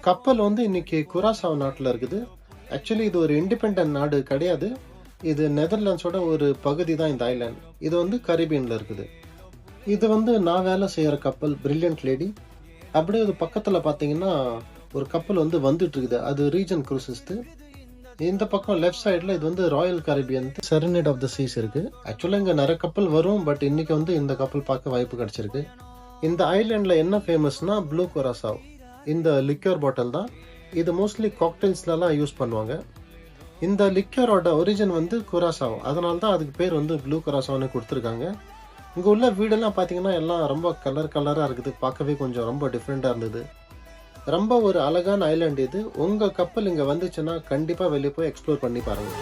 கப்பல் வந்து இன்னைக்கு குராசாவ் நாட்டில் இருக்குது. ஆக்சுவலி இது ஒரு இண்டிபெண்டன்ட் நாடு கிடையாது. இது நெதர்லாண்ட்ஸோட ஒரு பகுதி தான் இந்த ஐலாண்ட். இது வந்து கரீபியன்ல இருக்குது. இது வந்து நான் வேலை செய்கிற கப்பல் பிரில்லியன்ட் லேடி. அப்படியே இது பக்கத்தில் பார்த்தீங்கன்னா ஒரு கப்பல் வந்து வந்துட்டு இருக்குது. அது ரீஜன் குரூசஸ்து. இந்த பக்கம் லெஃப்ட் சைடில் இது வந்து Royal Caribbean Serenade of the Seas இருக்குது. ஆக்சுவலாக இங்கே நிறைய கப்பல் வரும், பட் இன்னைக்கு வந்து இந்த கப்பல் பார்க்க வாய்ப்பு கிடைச்சிருக்கு. இந்த ஐலாண்டில் என்ன ஃபேமஸ்னா ப்ளூ குராசாவ். இந்த லிக்யூர் பாட்டில் தான். இது மோஸ்ட்லி காக்டெயில்ஸ்லலாம் யூஸ் பண்ணுவாங்க. இந்த லிக்யூரோட ஒரிஜின் வந்து குராசாவ். அதனால தான் அதுக்கு பேர் வந்து ப்ளூ குராசாவ்னு கொடுத்துருக்காங்க. இங்கே உள்ள வீடெல்லாம் பார்த்தீங்கன்னா எல்லாம் ரொம்ப கலராக இருக்குது. பார்க்கவே கொஞ்சம் ரொம்ப டிஃப்ரெண்ட்டாக இருந்தது. ரொம்ப ஒரு அழகான ஐலாண்ட் இது. உங்கள் கப்பல் இங்கே வந்துச்சுன்னா கண்டிப்பாக வெளியே போய் எக்ஸ்ப்ளோர் பண்ணி பாருங்கள்.